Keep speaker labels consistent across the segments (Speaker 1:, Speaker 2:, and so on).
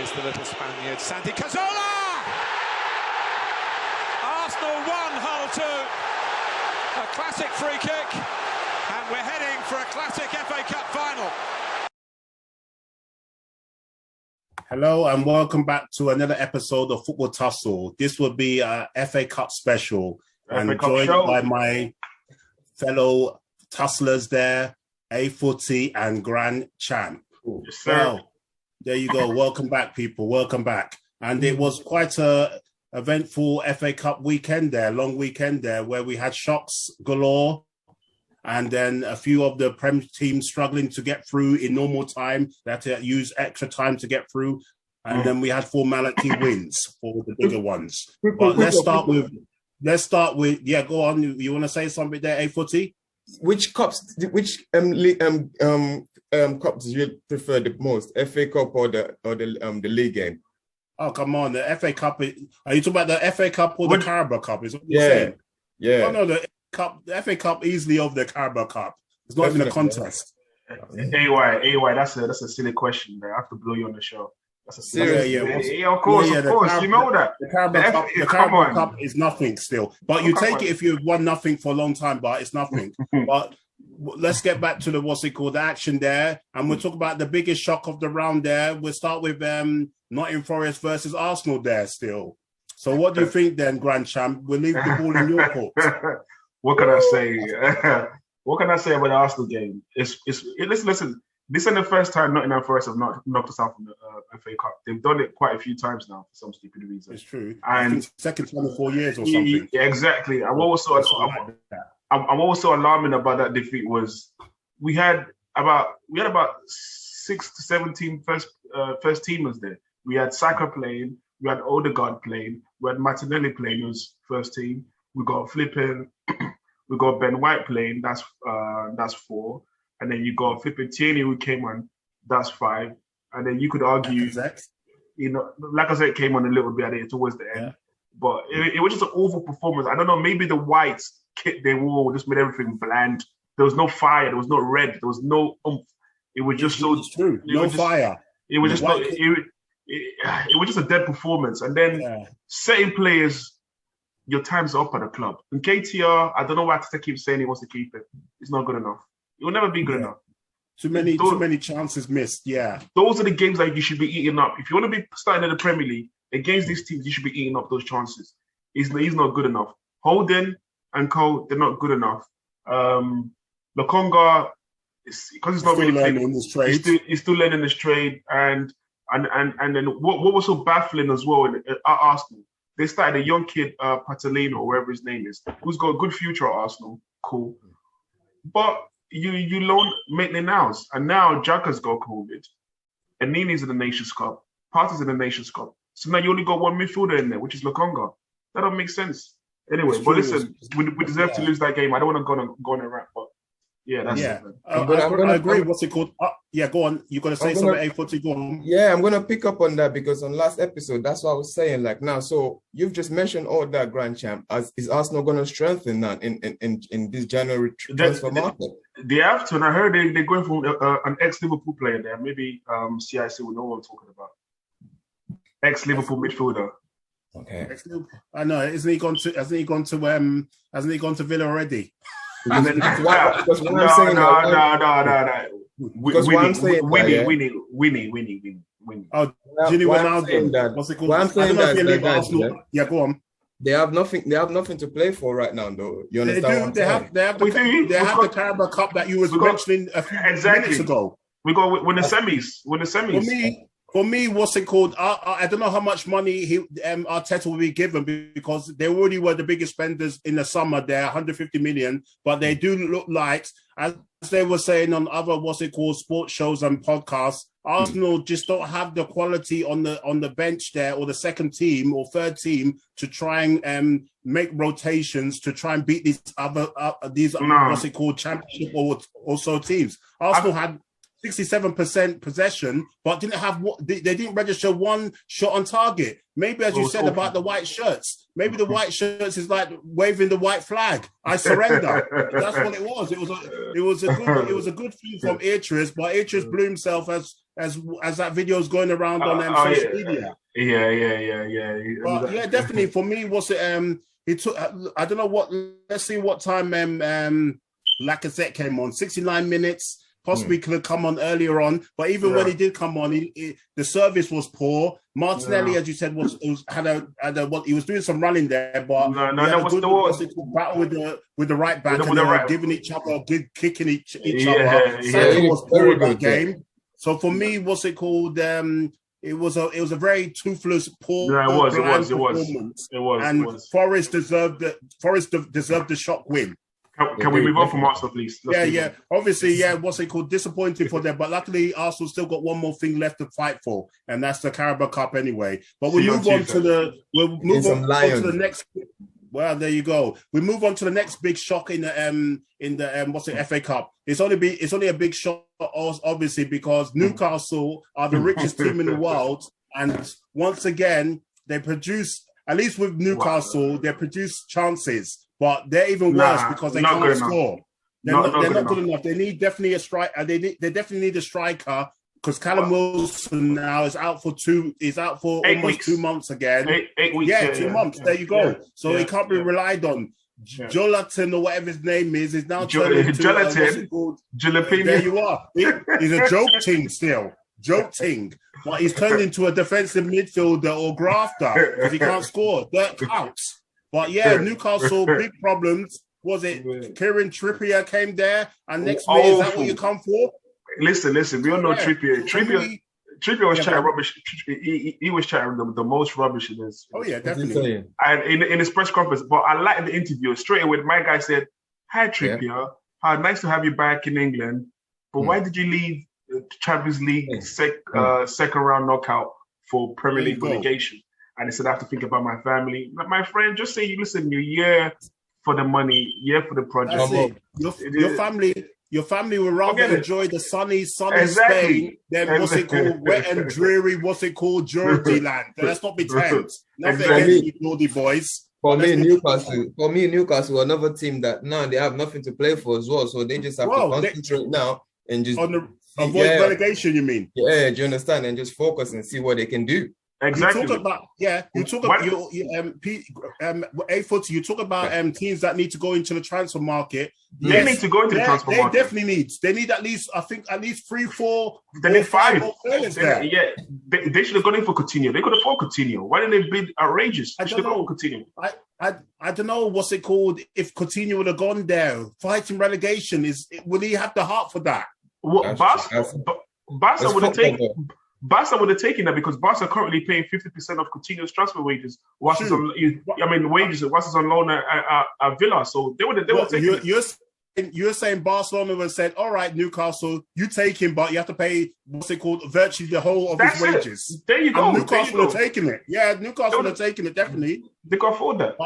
Speaker 1: Here's the little Spaniard, Santi Cazorla! Arsenal 1, Hull 2. A classic free kick, and we're heading for a classic FA Cup final.
Speaker 2: Hello and welcome back to another episode of Football Tussle. This will be a FA Cup special, and joined by my fellow tusslers there, A-Footy and Grand Champ.
Speaker 3: Yes, sir.
Speaker 2: Well, there you go. Welcome back, people. Welcome back. And it was quite a eventful FA Cup weekend there, long weekend there, where we had shocks galore, and then a few of the Prem teams struggling to get through in normal time. They had to use extra time to get through. And then we had formality wins for the bigger ones. But let's start with, yeah, go on. You want to say something there, A-Footy?
Speaker 4: Which cups do you prefer the most? FA Cup or the league game?
Speaker 2: Oh, come on. The FA Cup. Are you talking about the FA Cup or the Carabao Cup? Is what you're saying?
Speaker 4: Yeah.
Speaker 2: Oh, no, the FA Cup easily over the Carabao Cup. It's not even a contest.
Speaker 3: AY, that's a silly question there. I have to blow you on the show. That's a
Speaker 4: serious.
Speaker 3: Yeah, of course. You know that.
Speaker 2: The Carabao Cup is nothing still. But you take it if you've won nothing for a long time, but it's nothing. But let's get back to the action there. And we'll talk about the biggest shock of the round there. We'll start with Nottingham Forest versus Arsenal there still. So what do you think then, Grand Champ? We'll leave the ball in your court.
Speaker 3: What can I say? What can I say about the Arsenal game? Listen. This isn't the first time Nottingham Forest have knocked us out from the FA Cup. They've done it quite a few times now for some stupid reason.
Speaker 2: It's true.
Speaker 3: And
Speaker 2: I think second time in 4 years or something.
Speaker 3: Yeah, exactly. I'm also alarming about that defeat was we had about 6 to 17 first teamers there. We had Saka playing, we had Odegaard playing, we had Martinelli playing who's first team. We got we got Ben White playing. That's 4. And then you got Flippin' Tierney who came on, that's 5. And then you could argue, Lacazette came on a little bit towards the end. Yeah. But it was just an awful performance. I don't know, maybe the white kit they wore just made everything bland. There was no fire, there was no red, there was no oomph. It was just so...
Speaker 2: It's true, no fire.
Speaker 3: It was just it was just a dead performance. And then certain players, your time's up at the club. And KTR, I don't know why Tata keeps saying he wants to keep it. It's not good enough. It will never be good enough.
Speaker 2: Too many chances missed. Yeah,
Speaker 3: those are the games that you should be eating up. If you want to be starting in the Premier League against these teams, you should be eating up those chances. He's not good enough. Holden and Cole, they're not good enough. Lokonga, because he's not really
Speaker 2: learning his trade.
Speaker 3: He's still learning his trade, and then what was so baffling as well at Arsenal, they started a young kid, Patalino, or whatever his name is, who's got a good future at Arsenal. Cool, but you loan Maitland-Niles, and now Xhaka's got COVID, and Nini's in the Nations Cup, Partey's in the Nations Cup. So now you only got one midfielder in there, which is Lokonga. That don't make sense. Anyway, but listen, we deserve to lose that game. I don't want to go on a rant, but that's it.
Speaker 2: I agree. What's it called? Go on. You're going to say something, A-Footy, go on.
Speaker 4: Yeah, I'm going to pick up on that because on last episode, that's what I was saying. Like now, so you've just mentioned all that, Grand Champ. Is Arsenal going to strengthen that in this January transfer market?
Speaker 3: They have to, and I heard they're going for an ex-Liverpool player there. Maybe CIC will know what I'm talking about. Ex-Liverpool midfielder.
Speaker 4: Okay.
Speaker 2: I know. Hasn't he gone to Villa already?
Speaker 3: No. Winnie.
Speaker 2: Oh, Gini Wijnaldum. What's it called?
Speaker 4: I'm saying that
Speaker 2: yeah, go on.
Speaker 4: They have nothing to play for right now, though. You understand?
Speaker 2: They have the Carabao Cup that you was mentioning a few minutes ago.
Speaker 3: We got win the semis.
Speaker 2: For me, what's it called? I don't know how much money Arteta will be given because they already were the biggest spenders in the summer there, 150 million. But they do look like, as they were saying on other sports shows and podcasts, Arsenal just don't have the quality on the bench there, or the second team or third team to try and make rotations to try and beat these championship or so teams. Arsenal had 67% possession, but didn't have they didn't register one shot on target. Maybe, as you said about the white shirts, maybe the white shirts is like waving the white flag. I surrender. That's what it was. It was a good thing from Beatrice, but Beatrice blew himself as that video is going around on social media.
Speaker 3: Yeah.
Speaker 2: But yeah, definitely for me, was it it took I don't know what. Let's see what time Lacazette came on. 69 minutes. Possibly could have come on earlier on, but even when he did come on, the service was poor. Martinelli, as you said, he was doing some running there, but battle with the right back and giving each other, kicking each other. Saka was poor in that game. So for me, what's it called? It was a very toothless, poor performance. It was. Forest deserved the shock win.
Speaker 3: Can we move on from Arsenal, please?
Speaker 2: Obviously, what's it called? Disappointing for them, but luckily Arsenal still got one more thing left to fight for, and that's the Carabao Cup anyway. But we'll move on to the next. Well, there you go. We move on to the next big shock in the FA Cup. It's only a big shock, obviously, because Newcastle are the richest team in the world, and once again they produce. At least with Newcastle, they produce chances. But they're even worse because they can't score. They're not good enough. They need definitely a striker. They definitely need a striker because Callum Wilson now is out for almost 2 months again.
Speaker 3: 8 weeks.
Speaker 2: Yeah, 2 months. There you go. So he can't be relied on. Jolatin or whatever his name is now turning into
Speaker 3: Jalapeno.
Speaker 2: There you are. He's a joke ting still. But he's turned into a defensive midfielder or grafter because he can't score. That counts. But yeah, Newcastle, big problems. Was it Kieran Trippier came there and next minute, is that what you come for?
Speaker 3: Listen, we all know Trippier. Trippier was chatting rubbish. He was chatting the most rubbish in this.
Speaker 2: Oh yeah, definitely.
Speaker 3: And in his press conference, but I liked the interview. Straight away, my guy said, "Hi Trippier, nice to have you back in England. But why did you leave the Champions League second round knockout for Premier League relegation?" And he said, "I have to think about my family." My friend, just say, listen, you're here for the money, here for the project. Your family will rather enjoy the sunny Spain than what's it called, wet and dreary, Geordie land. Let's not pretend. Nothing against you Geordie boys.
Speaker 4: For me, Newcastle, another team that now they have nothing to play for as well, so they just have to concentrate now and just
Speaker 2: avoid relegation. You mean?
Speaker 4: Yeah, do you understand? And just focus and see what they can do.
Speaker 3: Exactly.
Speaker 2: You talk about teams that need to go into the transfer market.
Speaker 3: They need to go into the transfer market.
Speaker 2: They need at least 3-4.
Speaker 3: They need 5
Speaker 2: players there.
Speaker 3: Yeah, they should have gone in for Coutinho. They could afford Coutinho. Why didn't they bid outrageous? They should have gone for Coutinho.
Speaker 2: I don't know what's it called. If Coutinho would have gone there, fighting relegation, would he have the heart for that?
Speaker 3: Barca would have taken. Barca would have taken that because Barca are currently paying 50% of Coutinho's transfer wages. Whilst he's on loan at Villa, so they would have taken it.
Speaker 2: You're saying Barcelona would have said, "All right, Newcastle, you take him, but you have to pay virtually the whole of his wages."
Speaker 3: There you go.
Speaker 2: And Newcastle would have taken it. Yeah, Newcastle would have taken it definitely.
Speaker 3: They can afford that.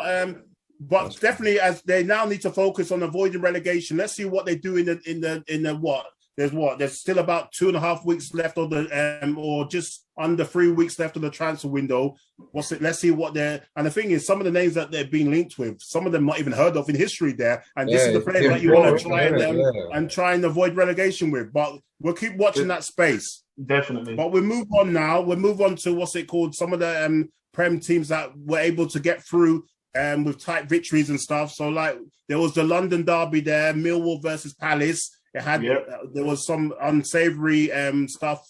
Speaker 2: But definitely, as they now need to focus on avoiding relegation. Let's see what they do in the what. There's still about 2.5 weeks left of the or just under 3 weeks left of the transfer window. Let's see what they're. And the thing is, some of the names that they're being linked with, some of them not even heard of in history there. And this is the players that you want to try and try and avoid relegation with. But we'll keep watching that space.
Speaker 3: Definitely.
Speaker 2: But we move on now. We move on to some of the Prem teams that were able to get through with tight victories and stuff. So like there was the London derby there, Millwall versus Palace. It had there was some unsavory stuff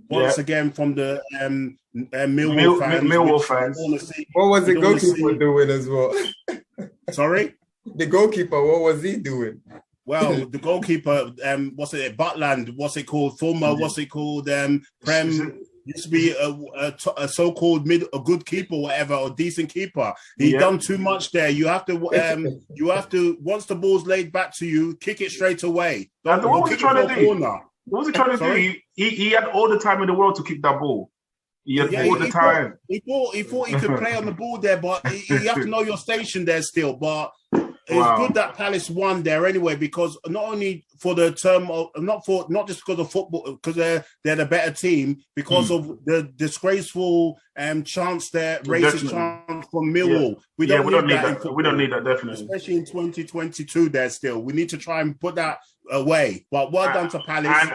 Speaker 2: once again from the Millwall fans.
Speaker 4: What was the goalkeeper doing as well?
Speaker 2: Sorry?
Speaker 4: The goalkeeper, what was he doing?
Speaker 2: Well, the goalkeeper, Butland, former, Prem, used to be a so-called a good keeper, whatever, or decent keeper. He done too much there. You have to once the ball's laid back to you, kick it straight away.
Speaker 3: What was he trying to do? What was he trying to do? He had all the time in the world to kick that ball. He had all the time.
Speaker 2: He thought he could play on the ball there, but you have to know your station there still. But it's good that Palace won there anyway, because not only for the term of not just because of football, because they're the better team, because of the disgraceful chance there, racist chance from Millwall. We don't need that.
Speaker 3: We don't need that, definitely,
Speaker 2: especially in 2022. There still, we need to try and put that away. But well done to Palace.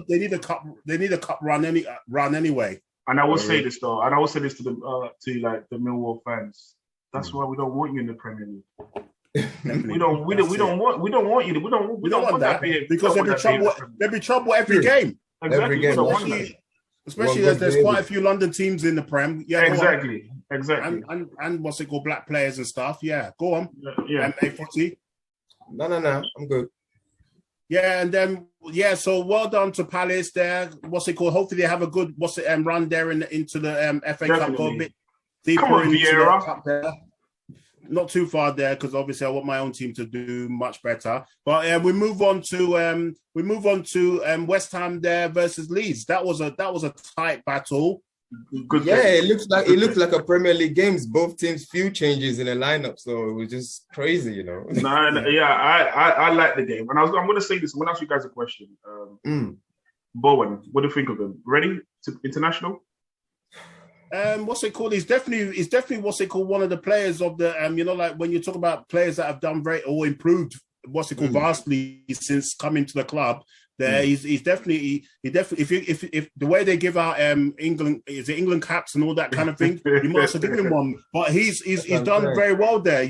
Speaker 2: They need a cup. They need a cup run anyway.
Speaker 3: And I will say this though, and I will say this to the Millwall fans. That's why we don't want you in the Premier League. we don't want you. We don't want that
Speaker 2: because there'll be trouble every game.
Speaker 3: Exactly.
Speaker 2: Every game. Especially as there's quite a few London teams in the Prem. Yeah,
Speaker 3: exactly.
Speaker 2: And what's it called, black players and stuff. Yeah, go on.
Speaker 3: Yeah.
Speaker 4: No, I'm good.
Speaker 2: Yeah, and then so well done to Palace there. What's it called? Hopefully they have a good run there into the FA Cup. Go a bit deeper into the cup there. Not too far there, because obviously I want my own team to do much better. But we move on to West Ham there versus Leeds. That was a tight battle.
Speaker 4: It looks like a Premier League games. Both teams few changes in the lineup, so it was just crazy, you know.
Speaker 3: I like the game, and I'm going to say this. I'm going to ask you guys a question. Bowen, what do you think of him? Ready to international?
Speaker 2: What's it called? He's definitely what's it called, one of the players of the like when you talk about players that have done very or improved vastly since coming to the club. There, he's definitely if the way they give out England caps and all that kind of thing, you must have given him one. But he's done very well there.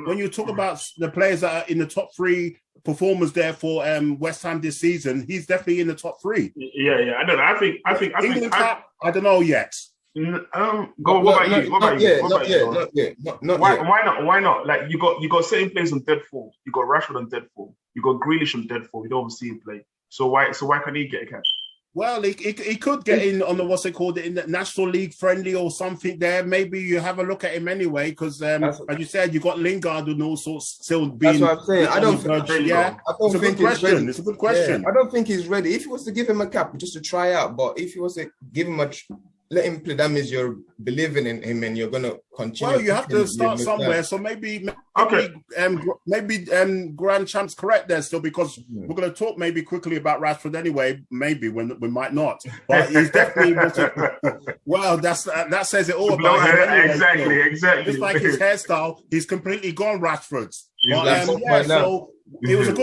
Speaker 2: When you talk about the players that are in the top 3 performers there for West Ham this season, he's definitely in the top 3.
Speaker 3: Yeah. I don't know. I think
Speaker 2: England cap. I don't know yet.
Speaker 3: What about you? Why not? Like you got certain players on dead form. You got Rashford on dead form. You got Grealish on dead form. You don't see him play. So why can't he get a cap?
Speaker 2: Well, he could get in on the in the National League friendly or something there. Maybe you have a look at him anyway, because as you said, you got Lingard and all sorts still being.
Speaker 4: That's what I'm saying. I don't think
Speaker 2: it's a good question.
Speaker 4: I don't think he's ready. If he was to give him a cap just to try out, but if he was to give him let him play, that means you're believing in him and you're gonna continue.
Speaker 2: Well, you have to start somewhere. So maybe Grand Champ's correct there still, because we're gonna talk maybe quickly about Rashford anyway. Maybe when we might not, but he's definitely. Well, that says it all about him. Anyway,
Speaker 3: exactly.
Speaker 2: Just like his hairstyle, he's completely gone Rashford's.
Speaker 4: So
Speaker 2: it was a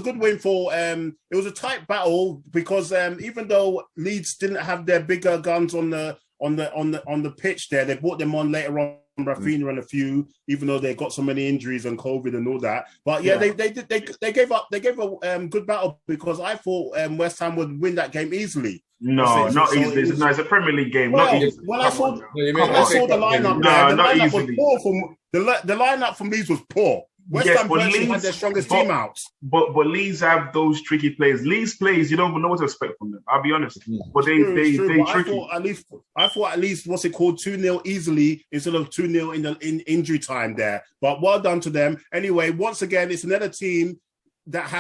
Speaker 2: good win for it was a tight battle, because even though Leeds didn't have their bigger guns on the pitch there, they brought them on later on, Rafinha and a few, even though they got so many injuries and COVID and all that. But they gave a good battle, because I thought West Ham would win that game easily.
Speaker 3: No, not easily. It's a Premier League game. When
Speaker 2: I saw the lineup, the lineup from Leeds was poor. West Ham had their strongest team out.
Speaker 3: But Leeds have those tricky players. Leeds plays, you don't know what to expect from them. I'll be honest. But they tricky.
Speaker 2: I thought at least 2-0 easily instead of 2-0 in injury time there. But well done to them. Anyway, once again, it's another team that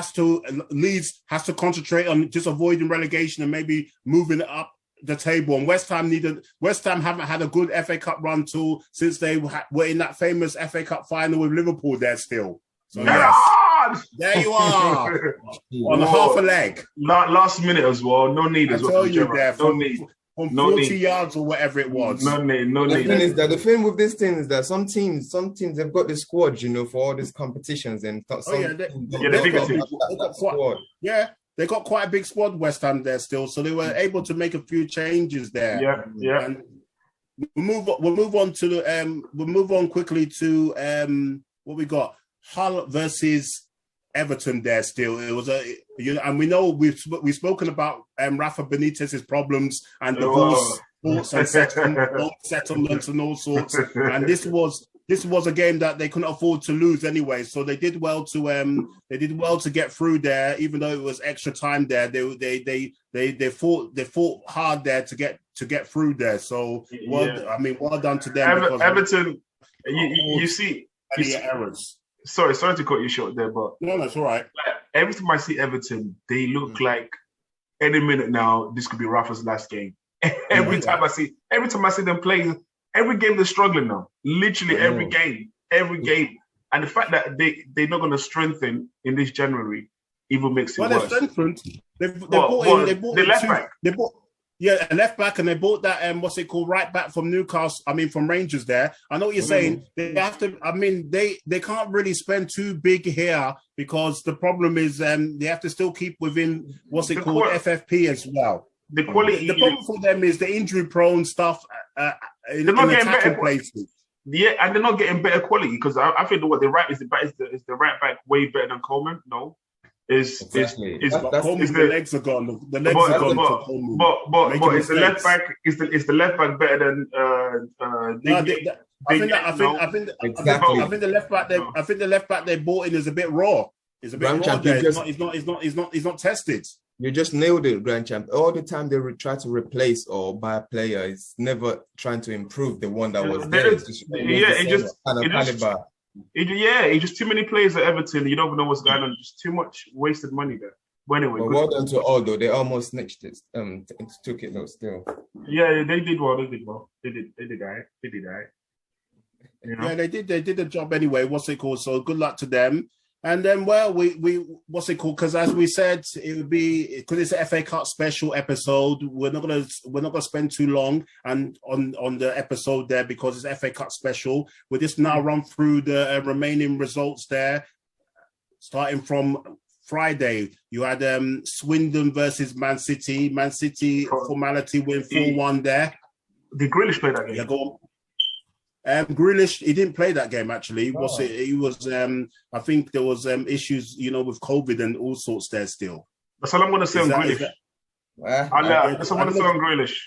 Speaker 2: Leeds has to concentrate on just avoiding relegation and maybe moving it up the table. And West Ham haven't had a good FA Cup run since they were in that famous FA Cup final with Liverpool there still. So yes, there you are on half a leg.
Speaker 3: Last minute as well. No need as well.
Speaker 2: I tell you there, from 40 yards or whatever it was.
Speaker 3: No need.
Speaker 4: The thing with this thing is that some teams they've got the squad, for all these competitions and
Speaker 2: they got quite a big squad, West Ham there still, so they were able to make a few changes there.
Speaker 3: Yeah.
Speaker 2: And we'll move on quickly to what we got. Hull versus Everton there still. It was and we know we've spoken about Rafa Benitez's problems and divorce, and settlements and all sorts. And this was a game that they couldn't afford to lose anyway, so they did well to get through there, even though it was extra time there. They fought hard there to get through there. So well done to them.
Speaker 3: Everton, you see errors. Sorry to cut you short there, but
Speaker 2: no, that's all right.
Speaker 3: Every time I see Everton, they look like any minute now this could be Rafa's last game. Every time I see them playing. Every game they're struggling now. Literally every game. And the fact that they're not going to strengthen in this January even makes it worse.
Speaker 2: They're strengthened. They bought
Speaker 3: the left back.
Speaker 2: They bought a left back, and they bought that right back from Newcastle. I mean, from Rangers. There, I know what you're saying. They have to. I mean, they can't really spend too big here because the problem is they have to still keep within FFP as well.
Speaker 3: The quality.
Speaker 2: The problem for them is the injury-prone stuff in attacking places.
Speaker 3: Yeah, and they're not getting better quality because I think the right right back way better than Coleman. No.
Speaker 2: The legs are gone. The legs are gone.
Speaker 3: But is the left back is the left back better than
Speaker 2: I think the left back they bought in is a bit raw. It's a bit raw. He's not tested.
Speaker 4: You just nailed it, Grand Champ. All the time they try to replace or buy a player, it's never trying to improve the one that was there.
Speaker 3: It's just too many players at Everton. You don't even know what's going on. Just too much wasted money there. But anyway,
Speaker 4: well done to all though. They almost snitched it. Took it though. Still.
Speaker 3: Yeah, they did well. They did all right. You know?
Speaker 2: Yeah, they did the job anyway. What's it called? So good luck to them. And then, we what's it called? Because as we said, it would be because it's an FA Cup special episode. We're not gonna spend too long and on the episode there because it's FA Cup special. We'll just now run through the remaining results there, starting from Friday. You had Swindon versus Man City. Man City formality win 4-1 there.
Speaker 3: Did Grealish play that game?
Speaker 2: Yeah, go on. Grealish, he didn't play that game actually. He was. I think there was issues, with COVID and all sorts there still.
Speaker 3: That's all I'm going to say on Grealish. That's all I'm going to say on Grealish.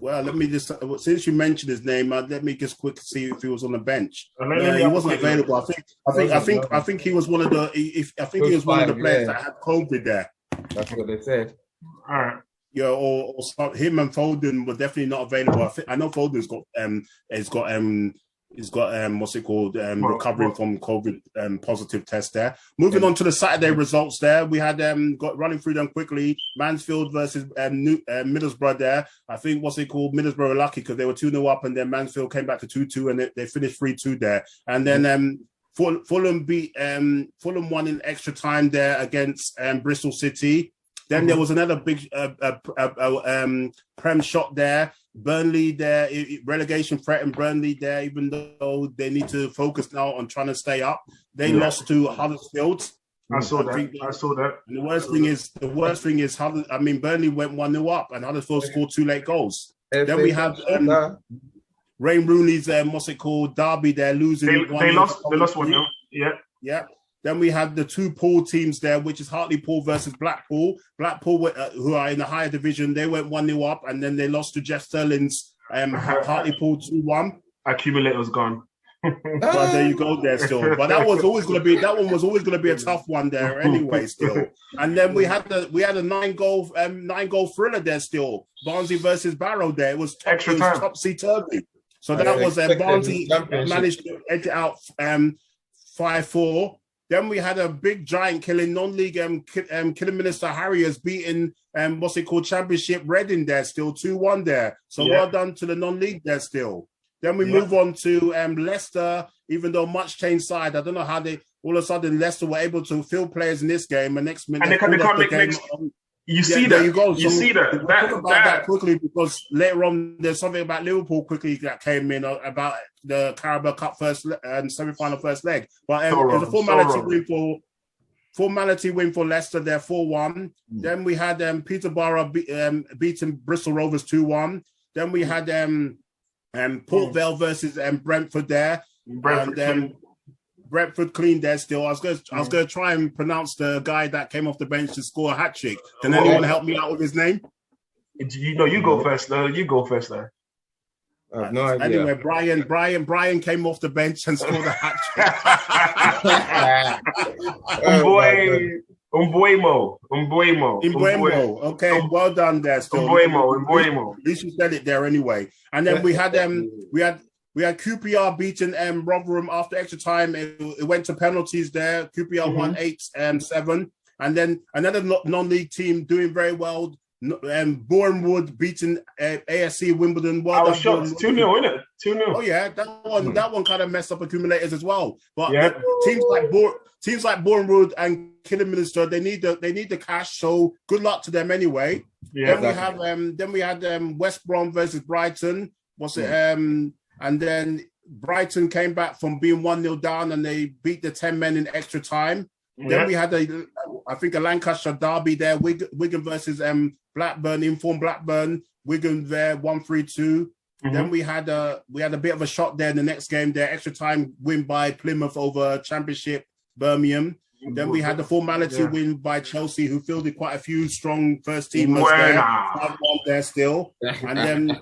Speaker 2: Well, let me just since you mentioned his name, let me just quick see if he was on the bench. He wasn't available. I think he was one of the. I think he was one of the players that had COVID there.
Speaker 4: That's what they said.
Speaker 3: All right.
Speaker 2: Yeah, or him and Foden were definitely not available. I know Foden's got recovering from COVID positive test there. Moving on to the Saturday results there, we had got running through them quickly. Mansfield versus Middlesbrough there. I think Middlesbrough were lucky because they were 2-0 up, and then Mansfield came back to 2-2, and they finished 3-2 there. And then Fulham beat Fulham won in extra time there against Bristol City. Then there was another big Prem shot there. Burnley there, relegation threatened Burnley there, even though they need to focus now on trying to stay up. They lost to Huddersfield.
Speaker 3: I saw that.
Speaker 2: And the worst thing is, Burnley went 1-0 up, and Huddersfield scored 2 late goals. Then we have Wayne Rooney's derby there, losing.
Speaker 3: They lost 1-0.
Speaker 2: Yeah. Then we have the 2 pool teams there, which is Hartlepool versus Blackpool. Blackpool, who are in the higher division, they went 1-0 up, and then they lost to Jeff Sterling's Hartlepool 2-1.
Speaker 3: Accumulator's gone.
Speaker 2: But there you go there still. But that one was always going to be a tough one there anyway still. And then we had a 9-goal thriller there still. Barnsley versus Barrow there. It was topsy-turvy. So that was Barnsley managed to edge it out 5-4. Then we had a big giant killing non-league Kidderminster Harriers beating Championship Reading there still 2-1 there. So well done to the non-league there still. Then we move on to Leicester, even though much changed side. I don't know how all of a sudden Leicester were able to field players in this game, and next minute
Speaker 3: and they can't make next. You see that? There you go. You see that?
Speaker 2: Talk about that quickly because later on there's something about Liverpool quickly that came in about the Carabao Cup semi-final first leg. But it was a formality win for Leicester there 4-1. Then we had Peterborough beating Bristol Rovers 2-1. Then we had Port Vale versus Brentford there. Brentford clean there still. I was going to try and pronounce the guy that came off the bench to score a hat-trick. Can anyone help me out with his name?
Speaker 3: You go first, though. You go first, though.
Speaker 4: I have no idea.
Speaker 2: Anyway, Brian came off the bench and scored a hat-trick.
Speaker 3: Umbuemo.
Speaker 2: Okay, well done there still.
Speaker 3: Umbuemo.
Speaker 2: At least you said it there anyway. And then we had QPR beating Rotherham after extra time. It went to penalties there. QPR won 8-7. And then another non-league team doing very well. Bournemouth beating ASC Wimbledon.
Speaker 3: I was shocked. 2-0, isn't it? 2-0.
Speaker 2: Oh yeah, that one kind of messed up accumulators as well. But
Speaker 3: Yeah.
Speaker 2: teams like Bournemouth and Kidderminster, they need the cash. So good luck to them anyway.
Speaker 3: Yeah.
Speaker 2: Then we had West Brom versus Brighton. And then Brighton came back from being 1-0 down and they beat the 10 men in extra time.
Speaker 3: Yeah.
Speaker 2: Then we had a Lancashire derby there, Wigan versus Blackburn, informed Blackburn, Wigan there 1-3-2. Then we had a bit of a shot there in the next game there, extra time win by Plymouth over Championship Birmingham. Then we had the formality win by Chelsea, who fielded quite a few strong first teamers there still. And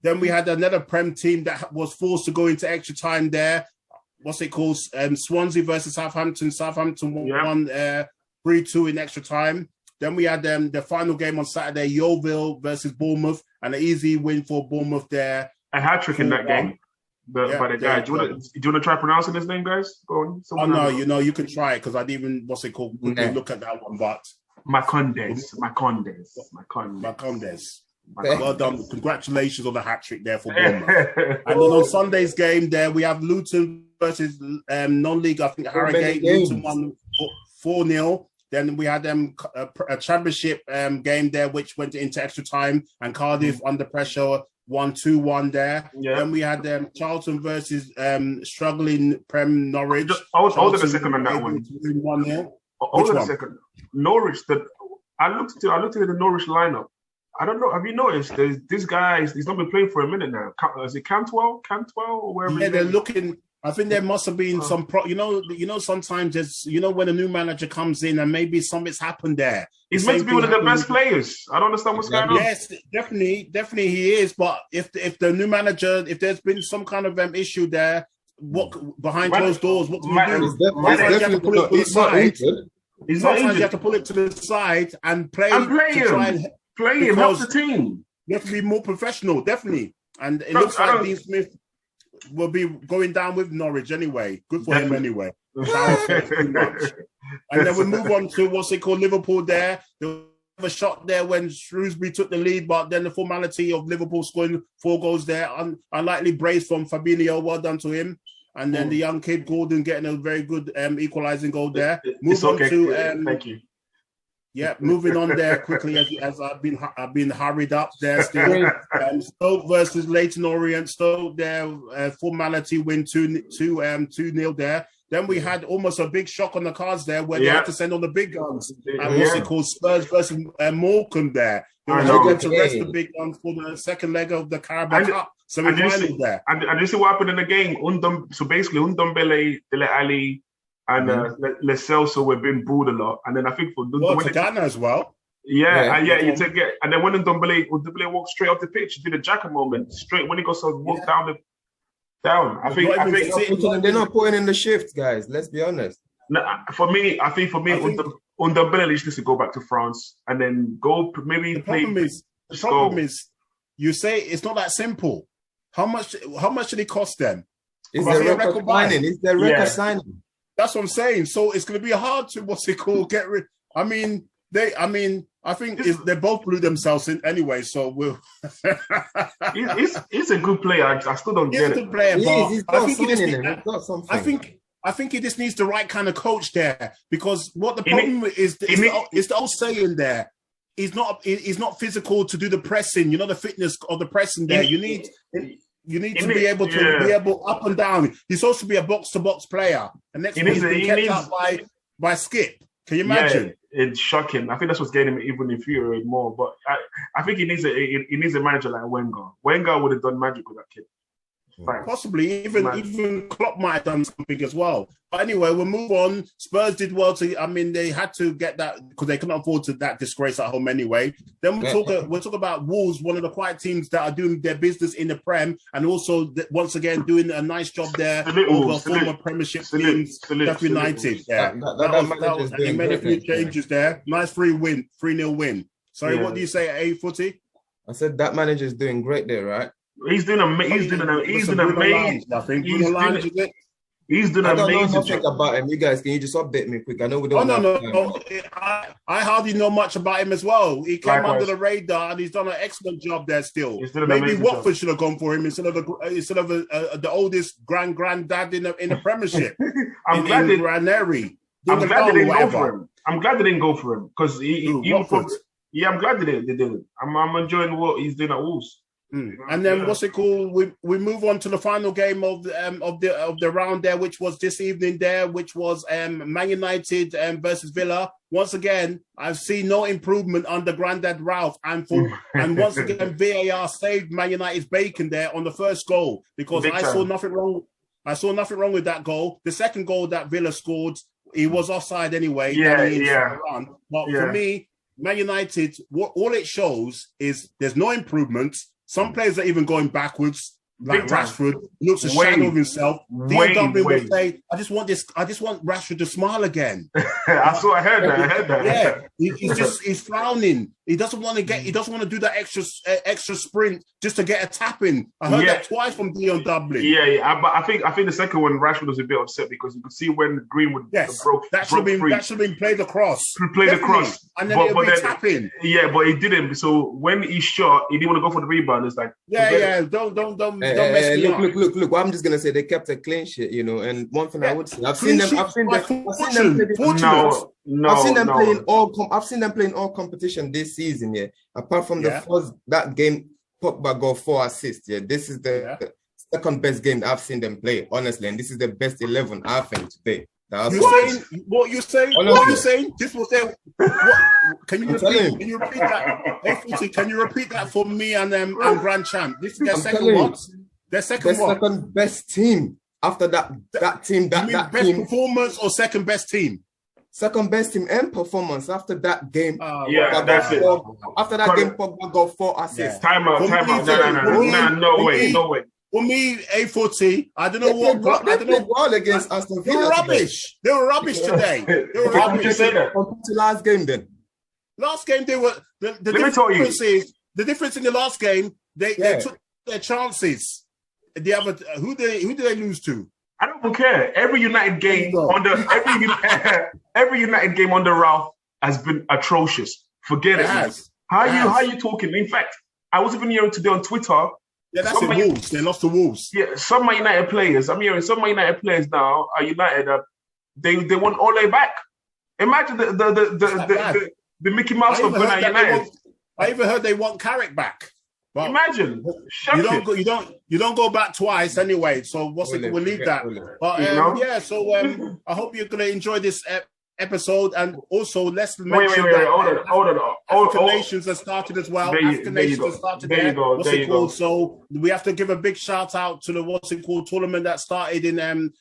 Speaker 2: then we had another Prem team that was forced to go into extra time there. What's it called? Swansea versus Southampton. Southampton won 3-2 in extra time. Then we had the final game on Saturday, Yeovil versus Bournemouth, and an easy win for Bournemouth there.
Speaker 3: A hat-trick in that game by the guy. Do you want to try pronouncing his name, guys? Go on.
Speaker 2: No, you can try it because I didn't even, look at that one, but... Macondes. Well done. Congratulations on the hat-trick there for Bournemouth. And then on Sunday's game there, we have Luton versus non-league, I think, Harrogate. Luton won 4-0. Then we had a championship game there, which went into extra time, and Cardiff under pressure won 2-1 there. Yeah. Then we had Charlton versus struggling Prem Norwich.
Speaker 3: Hold on a second on that one.
Speaker 2: 1-0.
Speaker 3: Hold on a second. Norwich. I looked at the Norwich lineup. I don't know. Have you noticed? This guy, he's not been playing for a minute now. Is it Cantwell or wherever?
Speaker 2: Yeah, they're looking. I think there must have been some sometimes there's, when a new manager comes in and maybe something's happened there.
Speaker 3: He's meant to be one of the best players. I don't understand what's going on.
Speaker 2: Yes, definitely he is. But if the new manager, if there's been some kind of issue there, what behind closed doors, what do you do? Sometimes you have to pull it to the side. Sometimes you have to pull it to the side and play him.
Speaker 3: Play him, help the team.
Speaker 2: You have to be more professional, definitely. And it looks like Dean Smith will be going down with Norwich anyway. Good for him anyway. And then we move on to Liverpool there. There was a shot there when Shrewsbury took the lead, but then the formality of Liverpool scoring 4 goals there. Unlikely brace from Fabinho. Well done to him. And then the young kid Gordon getting a very good equalising goal there.
Speaker 3: Thank you.
Speaker 2: Yeah, moving on there quickly as I've been hurried up there still. Stoke versus Leyton Orient. Stoke there, formality win 2-0 there. Then we had almost a big shock on the cards there where they had to send on the big guns. Spurs versus Morecambe there. They were going to rest the big guns for the second leg of the Carabao Cup. So we finally there.
Speaker 3: And you see what happened in the game? So basically, Ndombele, Dele Alli, and Le Celso were being booed a lot. And then I think for
Speaker 2: Ghana as well.
Speaker 3: Yeah, you take it. And then when Ndombele walked straight off the pitch, he did a jacket moment straight when he goes to walk down. I think
Speaker 4: they're not putting in the shift, guys. Let's be honest.
Speaker 3: No, for me, Ndombele needs to go back to France and then go maybe play.
Speaker 2: The problem is, you say it's not that simple. How much did it cost them?
Speaker 4: Is there record signing? Is there record signing?
Speaker 2: That's what I'm saying. So it's going to be hard to get rid. I think they both blew themselves in anyway. So we'll.
Speaker 3: he's a good player. I still don't get it.
Speaker 2: He's a good player,
Speaker 4: but
Speaker 2: I think he just needs the right kind of coach there, because what the problem is the old saying there. He's not physical to do the pressing. The fitness of the pressing there. You need to be able up and down. He's supposed to be a box-to-box player. And next week he's been kept up by Skip. Can you imagine?
Speaker 3: Yeah, it's shocking. I think that's what's getting him even infuriated more. But I think he needs a manager like Wenger. Wenger would have done magic with that kid.
Speaker 2: Fine. Possibly even Klopp might have done something as well. But anyway, we'll move on. Spurs did well they had to get that because they couldn't afford that disgrace at home anyway. Then we'll talk about Wolves, one of the quiet teams that are doing their business in the Prem, and also once again doing a nice job there over former Premiership teams, Sheffield United. Yeah, that made a few changes there. Nice 3-0 win. Sorry, what do you say, A-Footy?
Speaker 4: I said that manager's doing great there, right?
Speaker 3: He's doing amazing. He's doing
Speaker 4: I
Speaker 3: an
Speaker 4: don't know
Speaker 3: amazing
Speaker 4: nothing
Speaker 3: job.
Speaker 4: about him. You guys, can you just update me quick? I know we
Speaker 2: Oh
Speaker 4: don't
Speaker 2: no,
Speaker 4: have
Speaker 2: no,
Speaker 4: time.
Speaker 2: no. I hardly know much about him as well. He came
Speaker 3: Likewise.
Speaker 2: under the radar and he's done an excellent job there. Still,
Speaker 3: He's doing an
Speaker 2: maybe
Speaker 3: amazing
Speaker 2: Watford
Speaker 3: job.
Speaker 2: should have gone for him instead of the oldest granddad in the Premiership.
Speaker 3: I'm glad they
Speaker 2: Ranieri.
Speaker 3: I'm glad they didn't go for
Speaker 2: Whatever.
Speaker 3: him. I'm glad they didn't go for him because
Speaker 2: Watford.
Speaker 3: yeah, I'm glad they didn't. I'm enjoying what he's doing at Wolves.
Speaker 2: And then what's it called? We move on to the final game of the round there, which was this evening there, which was Man United versus Villa. Once again, I've seen no improvement under Grandad Ralph, and once again VAR saved Man United's bacon there on the first goal because
Speaker 3: Big
Speaker 2: I
Speaker 3: time.
Speaker 2: saw nothing wrong. I saw nothing wrong with that goal. The second goal that Villa scored, he was offside anyway. But for me, Man United, all it shows is there's no improvement. Some players are even going backwards. Like Rashford looks a shadow of himself. Dean Dublin will say, I just want Rashford to smile again.
Speaker 3: I heard that.
Speaker 2: Yeah, he's frowning. He doesn't want to do that extra sprint just to get a tap in. I heard that twice from Dion Dublin.
Speaker 3: Yeah. But I think the second one, Rashford was a bit upset because you could see when Greenwood broke free.
Speaker 2: That should have been played across.
Speaker 3: Played across.
Speaker 2: And then it'll be tapping.
Speaker 3: Yeah, but he didn't. So when he shot, he didn't want to go for the rebound. It's like
Speaker 2: don't mess me up.
Speaker 4: Look. Well, I'm just gonna say they kept a clean sheet, you know. And one thing I would say, I've seen them playing all competition this season. Yeah, apart from that game, Pogba got 4 assists. Yeah, this is the second best game that I've seen them play, honestly, and this is the best 11 I think today.
Speaker 2: What you saying? This was there. Can you repeat that? Hey, can you repeat that for me and Grand Champ? This is their
Speaker 4: second best team after that team.
Speaker 2: Best performance or second best team?
Speaker 4: Second best team and performance after that game.
Speaker 3: That's it.
Speaker 4: After that game, Pogba got 4 assists.
Speaker 3: Time out. No way.
Speaker 2: For me, A40, I don't know what.
Speaker 4: They played well against Aston Villa.
Speaker 2: They were rubbish. They were rubbish today. They were
Speaker 3: How could you say that?
Speaker 4: Compared to last game, then.
Speaker 2: Last game, they were. The difference in the last game, they took their chances. Who did they lose to?
Speaker 3: I don't care. Every United game every United game under Ralph has been atrocious. Forget it. How you talking? In fact, I was even hearing today on Twitter.
Speaker 2: Yeah, that's the Wolves. They lost to Wolves.
Speaker 3: Yeah, some of my United players. I'm hearing some of my United players now are United. They want Ole back. Imagine the Mickey Mouse of United.
Speaker 2: I even heard they want Carrick back. But
Speaker 3: imagine.
Speaker 2: You don't go back twice anyway. So we'll leave that. But So I hope you're gonna enjoy this episode, and also let's mention
Speaker 3: hold on.
Speaker 2: African Nations has started as well. African Nations has started there. What's it called? So we have to give a big shout out to the tournament that started in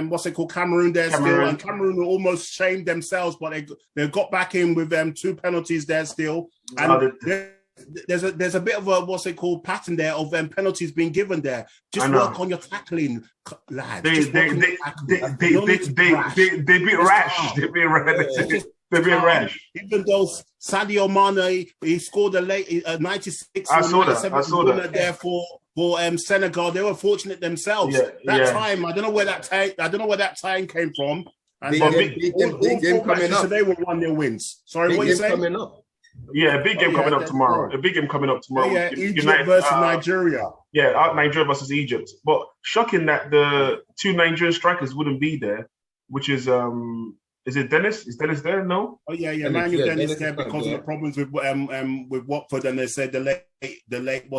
Speaker 2: what's it called, Cameroon there still, and Cameroon almost shamed themselves, but they got back in with 2 penalties there still, and there's a bit of a pattern there of penalties being given there. Just work on your tackling, lads. They
Speaker 3: beat Rash. They beat Rash.
Speaker 2: Even though Sadio Mane, he scored a late 96
Speaker 3: I saw that
Speaker 2: there for Senegal. They were fortunate themselves. Time, I don't know where that time came from. And
Speaker 4: big game coming up.
Speaker 2: Today were 1-0 wins. Sorry, what you saying?
Speaker 4: Coming up.
Speaker 3: Yeah, a big game coming up tomorrow. A big game coming up tomorrow.
Speaker 2: Yeah, Egypt versus Nigeria.
Speaker 3: Yeah, Nigeria versus Egypt. But shocking that the 2 Nigerian strikers wouldn't be there, which is it Dennis? Is Dennis there? No?
Speaker 2: Oh yeah. Manuel Dennis there because of the problems with Watford, and they said the late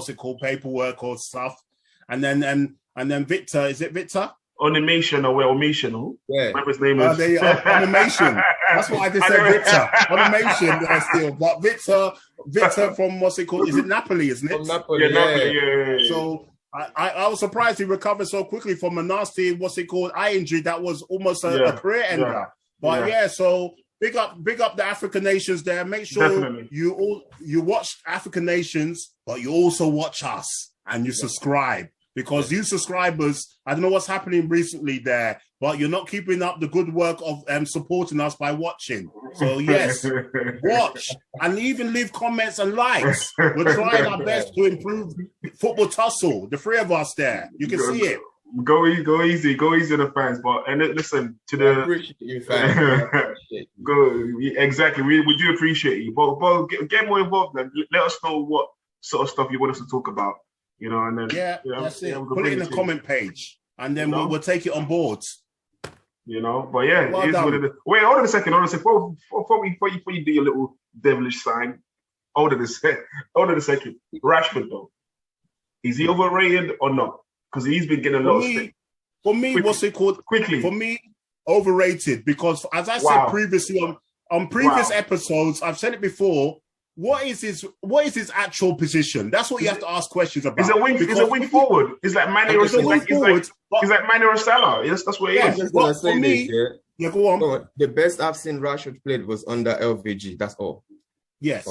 Speaker 2: paperwork or stuff. And then Victor, is it Victor?
Speaker 3: Animation or Omission?
Speaker 2: Yeah.
Speaker 3: Whatever his name is.
Speaker 2: Animation. That's why I just said Victor. Animation there still. But Victor from what's it called? Is it Napoli, isn't it?
Speaker 3: From Napoli, yeah.
Speaker 2: So I was surprised he recovered so quickly from a nasty, eye injury that was almost a career ender. Yeah. But so big up the African nations there. Make sure you watch African nations, but you also watch us and you subscribe. Because you subscribers, I don't know what's happening recently there, but you're not keeping up the good work of supporting us by watching. So yes, watch and even leave comments and likes. We're trying our best to improve Football Tussle. The 3 of us there, you can see it.
Speaker 3: Go easy on the fans. But and listen to the.
Speaker 4: I appreciate you, fans.
Speaker 3: Exactly. We do appreciate you, but get more involved. Then let us know what sort of stuff you want us to talk about. You know, and then
Speaker 2: that's it. Put it in the comment page, and then we'll take it on board.
Speaker 3: You know, but yeah,
Speaker 2: well
Speaker 3: it is
Speaker 2: done.
Speaker 3: what it is. Wait, hold on a second. Before you do your little devilish sign, hold on a second. Rashford though, is he overrated or not? Because he's been getting a lot of stick.
Speaker 2: For me, quickly. What's it called?
Speaker 3: Quickly.
Speaker 2: For me, overrated, because as I said previously on previous episodes, I've said it before. What is his actual position? That's what you have to ask questions about.
Speaker 3: Is a wing forward? Is that Mane or Salah? Yes, that's what it is.
Speaker 4: Well, for me,
Speaker 2: go on.
Speaker 4: The best I've seen Rashford played was under LVG. That's all.
Speaker 2: Yes,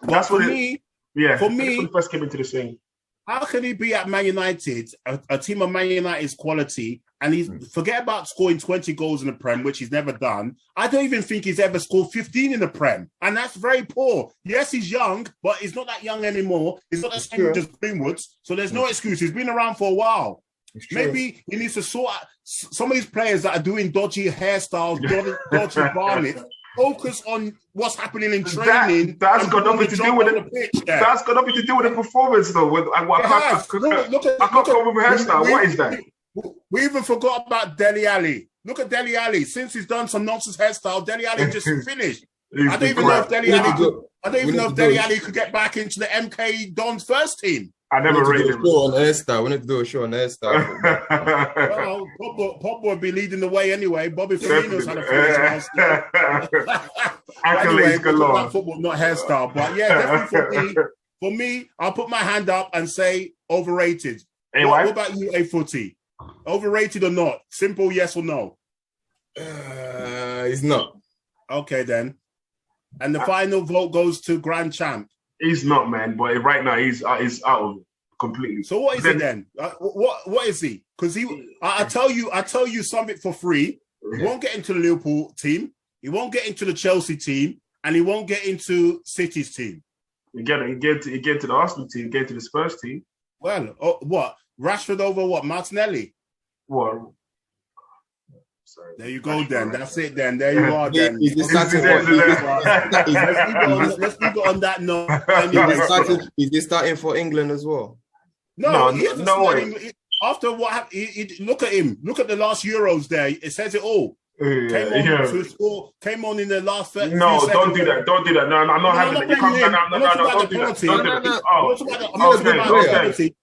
Speaker 3: that's what
Speaker 2: for me.
Speaker 3: For me, when he first came into the scene.
Speaker 2: How can he be at Man United, a team of Man United's quality, and he's forget about scoring 20 goals in the Prem, which he's never done. I don't even think he's ever scored 15 in the Prem, and that's very poor. Yes, he's young, but he's not that young anymore. He's not the same as Greenwood, so there's no excuse. He's been around for a while. Maybe he needs to sort out some of these players that are doing dodgy hairstyles, dodgy varnish. Focus on what's happening in training.
Speaker 3: That's got nothing to do with it. That's got nothing to do with the performance, though. I can't come up with a hairstyle. What is that?
Speaker 2: We even forgot about Dele Alli. Look at Dele Alli. Since he's done some nonsense hairstyle, Dele Alli just finished. I don't even know if Dele Alli could get back into the MK Don's first team.
Speaker 3: I never rated him.
Speaker 4: We need to do a show on hairstyle.
Speaker 2: Well, Pogba would be leading the way anyway. Bobby Firmino's had a first anyway, about football, not hairstyle. But yeah, definitely for me, I'll put my hand up and say overrated. What about you, A-Footy? Overrated or not? Simple yes or no?
Speaker 4: He's not.
Speaker 2: Okay, then. And the final vote goes to Grand Champ.
Speaker 3: He's not, man. But right now, he's out of it completely.
Speaker 2: So what is he then? What is he? Because I tell you something for free. He won't get into the Liverpool team. He won't get into the Chelsea team, and he won't get into City's team.
Speaker 3: He get to the Arsenal team. Get to the Spurs team.
Speaker 2: Well, what? Rashford over what? Martinelli?
Speaker 3: What?
Speaker 2: Sorry. There you go, then. That's it, then. There you are, then.
Speaker 4: Let's
Speaker 2: leave it on that note.
Speaker 4: Is he starting for England as well?
Speaker 2: No way. After what happened, look at him. Look at the last Euros there. It says it all. Came on in the last 30
Speaker 3: No,
Speaker 2: seconds.
Speaker 3: Don't do that. No, I'm not having it. You can't don't do that.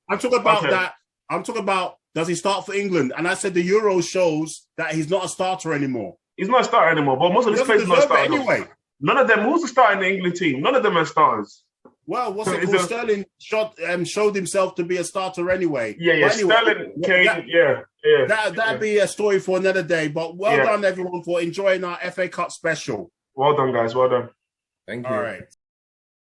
Speaker 2: I'm talking about that. I'm talking about, does he start for England? And I said the Euro shows that he's not a starter anymore.
Speaker 3: He's not a starter anymore, but most of his players are not starters anyway. None of them. Who's the starter in the England team? None of them are starters.
Speaker 2: Well, Sterling showed himself to be a starter anyway.
Speaker 3: Yeah. Sterling came.
Speaker 2: That'd be a story for another day. But well done, everyone, for enjoying our FA Cup special.
Speaker 3: Well done, guys. Well done.
Speaker 4: Thank you.
Speaker 2: All right.